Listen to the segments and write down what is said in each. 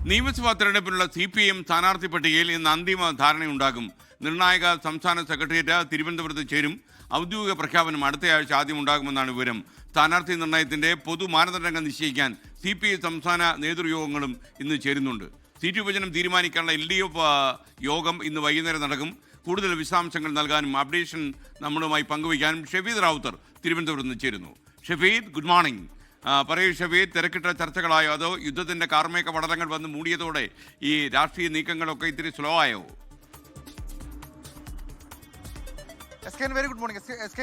നിയമസഭാ തെരഞ്ഞെടുപ്പിനുള്ള CPM സ്ഥാനാർത്ഥി പട്ടികയിൽ ഇന്ന് അന്തിമ ധാരണയുണ്ടാകും. നിർണായക സംസ്ഥാന സെക്രട്ടേറിയറ്റ് തിരുവനന്തപുരത്ത് ചേരും. ഔദ്യോഗിക പ്രഖ്യാപനം അടുത്തയാഴ്ച ആദ്യം ഉണ്ടാകുമെന്നാണ് വിവരം. സ്ഥാനാർത്ഥി നിർണയത്തിന്റെ പൊതു മാനദണ്ഡങ്ങൾ നിശ്ചയിക്കാൻ CPI സംസ്ഥാന നേതൃയോഗങ്ങളും ഇന്ന് ചേരുന്നുണ്ട്. സീറ്റ് വിഭജനം തീരുമാനിക്കാനുള്ള LDF യോഗം ഇന്ന് വൈകുന്നേരം നടക്കും. കൂടുതൽ വിശദാംശങ്ങൾ നൽകാനും അപ്ഡേഷൻ നമ്മളുമായി പങ്കുവയ്ക്കാനും ഷഫീദ് റാവുത്തർ തിരുവനന്തപുരത്ത് നിന്ന് ചേരുന്നു. Shafeed, good morning. പറയൂ ഷഫീദ്, തിരക്കിട്ട ചർച്ചകളായോ അതോ യുദ്ധത്തിന്റെ കാർമേക പടലങ്ങൾ വന്ന് മൂടിയതോടെ ഈ രാഷ്ട്രീയ നീക്കങ്ങളൊക്കെ ഇത്തിരി സ്ലോ ആയോ? Very good morning.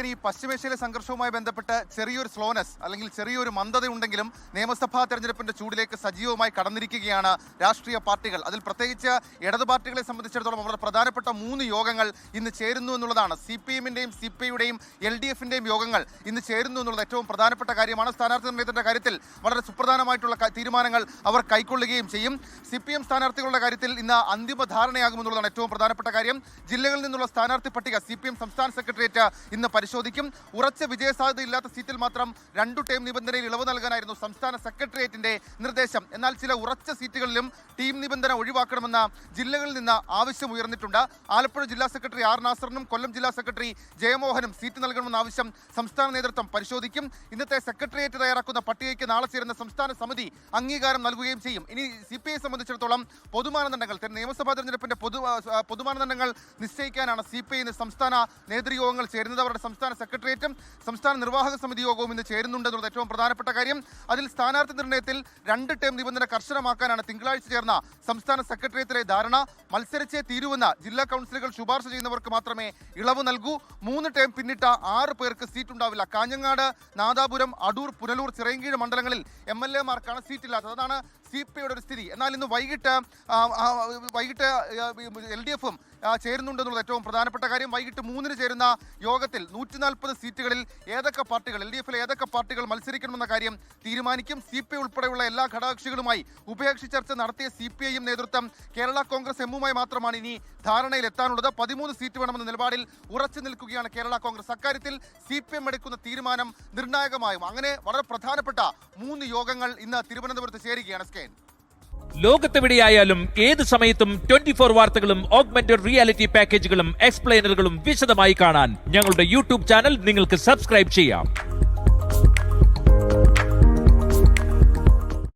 ഈ പശ്ചിമേഷ്യയിലെ സംഘർഷവുമായി ബന്ധപ്പെട്ട് ചെറിയൊരു സ്ലോനെസ് അല്ലെങ്കിൽ ചെറിയൊരു മന്ദത ഉണ്ടെങ്കിലും നിയമസഭാ തെരഞ്ഞെടുപ്പിന്റെ ചൂടിലേക്ക് സജീവമായി കടന്നിരിക്കുകയാണ് രാഷ്ട്രീയ പാർട്ടികൾ. അതിൽ പ്രത്യേകിച്ച് ഇടതു പാർട്ടികളെ സംബന്ധിച്ചിടത്തോളം വളരെ പ്രധാനപ്പെട്ട 3 യോഗങ്ങൾ ഇന്ന് ചേരുന്നു എന്നുള്ളതാണ്. CPM-ന്റെയും CPI-യുടെയും LDF-ന്റെയും യോഗങ്ങൾ ഇന്ന് ചേരുന്നു എന്നുള്ളത് ഏറ്റവും പ്രധാനപ്പെട്ട കാര്യമാണ്. സ്ഥാനാർത്ഥി നിർണയത്തിന്റെ കാര്യത്തിൽ വളരെ സുപ്രധാനമായിട്ടുള്ള തീരുമാനങ്ങൾ അവർ കൈക്കൊള്ളുകയും ചെയ്യും. CPM സ്ഥാനാർത്ഥികളുടെ കാര്യത്തിൽ ഇന്ന് അന്തിമ ധാരണയാകുമെന്നുള്ളതാണ് ഏറ്റവും പ്രധാനപ്പെട്ട കാര്യം. ജില്ലകളിൽ നിന്നുള്ള സ്ഥാനാർത്ഥി പട്ടിക CPM സംസ്ഥാന സെക്രട്ടേറിയറ്റ് ഇന്ന് പരിശോധിക്കും. ഉറച്ച വിജയസാധ്യതയില്ലാത്ത സീറ്റിൽ മാത്രം 2 ടേം നിബന്ധനയിൽ ഇളവ് നൽകാനായിരുന്നു സംസ്ഥാന സെക്രട്ടേറിയറ്റിന്റെ നിർദ്ദേശം. എന്നാൽ ചില ഉറച്ച സീറ്റുകളിലും ടീം നിബന്ധന ഒഴിവാക്കണമെന്ന ജില്ലകളിൽ നിന്ന് ആവശ്യം ഉയർന്നിട്ടുണ്ട്. ആലപ്പുഴ ജില്ലാ സെക്രട്ടറി R. നാസറിനും കൊല്ലം ജില്ലാ സെക്രട്ടറി ജയമോഹനും സീറ്റ് നൽകണമെന്ന ആവശ്യം സംസ്ഥാന നേതൃത്വം പരിശോധിക്കും. ഇന്നത്തെ സെക്രട്ടേറിയറ്റ് തയ്യാറാക്കുന്ന പട്ടികയ്ക്ക് നാളെ ചേരുന്ന സംസ്ഥാന സമിതി അംഗീകാരം നൽകുകയും ചെയ്യും. ഇനി CPI സംബന്ധിച്ചിടത്തോളം പൊതുമാനദണ്ഡങ്ങൾ നിയമസഭാ തെരഞ്ഞെടുപ്പിന്റെ പൊതുമാനദണ്ഡങ്ങൾ നിശ്ചയിക്കാനാണ് CPI ഇന്ന് സംസ്ഥാന നേതൃയോഗങ്ങൾ ചേരുന്നത്. അവരുടെ സംസ്ഥാന സെക്രട്ടേറിയറ്റും സംസ്ഥാന നിർവാഹക സമിതി യോഗവും ഇന്ന് ചേരുന്നുണ്ടെന്നുള്ളത് ഏറ്റവും പ്രധാനപ്പെട്ട കാര്യം. അതിൽ സ്ഥാനാർത്ഥി നിർണയത്തിൽ 2 ടേം നിബന്ധന കർശനമാക്കാനാണ് തിങ്കളാഴ്ച ചേർന്ന സംസ്ഥാന സെക്രട്ടേറിയറ്റിലെ ധാരണ. മത്സരിച്ചേ തീരുവെന്ന ജില്ലാ കൗൺസിലുകൾ ശുപാർശ ചെയ്യുന്നവർക്ക് മാത്രമേ ഇളവ് നൽകൂ. 3 ടേം പിന്നിട്ട 6 പേർക്ക് സീറ്റ് ഉണ്ടാവില്ല. കാഞ്ഞങ്ങാട്, നാദാപുരം, അടൂർ, പുനലൂർ, ചിറയൻകീഴ് മണ്ഡലങ്ങളിൽ MLA-മാർക്കാണ് സീറ്റില്ലാത്തത്. അതാണ് CPI-യുടെ ഒരു സ്ഥിതി. എന്നാൽ ഇന്ന് വൈകിട്ട് LDF-ഉം ചേരുന്നുണ്ടെന്നുള്ളത് ഏറ്റവും പ്രധാനപ്പെട്ട കാര്യം. വൈകിട്ട് 3-ന് ചേരുന്ന യോഗത്തിൽ 140 സീറ്റുകളിൽ ഏതൊക്കെ പാർട്ടികൾ LDF-ൽ ഏതൊക്കെ പാർട്ടികൾ മത്സരിക്കണമെന്ന കാര്യം തീരുമാനിക്കും. CPI ഉൾപ്പെടെയുള്ള എല്ലാ ഘടകകക്ഷികളുമായി ഉഭയകക്ഷി ചർച്ച നടത്തിയ CPI-എം നേതൃത്വം കേരള കോൺഗ്രസ് എമ്മുമായി മാത്രമാണ് ഇനി ധാരണയിൽ എത്താനുള്ളത്. 13 സീറ്റ് വേണമെന്ന നിലപാടിൽ ഉറച്ചു നിൽക്കുകയാണ് കേരള കോൺഗ്രസ്. അക്കാര്യത്തിൽ CPI-എം എടുക്കുന്ന തീരുമാനം നിർണായകമായും. അങ്ങനെ വളരെ പ്രധാനപ്പെട്ട 3 യോഗങ്ങൾ ഇന്ന് തിരുവനന്തപുരത്ത് ചേരുകയാണ്. ലോകത്തെവിടെയായാലും ഏത് സമയത്തും 24 വാർത്തകളും ഓഗ്മെന്റഡ് റിയാലിറ്റി പാക്കേജുകളും എക്സ്പ്ലെയിനറുകളും വിശദമായി കാണാൻ ഞങ്ങളുടെ YouTube ചാനൽ നിങ്ങൾക്ക് സബ്സ്ക്രൈബ് ചെയ്യാം.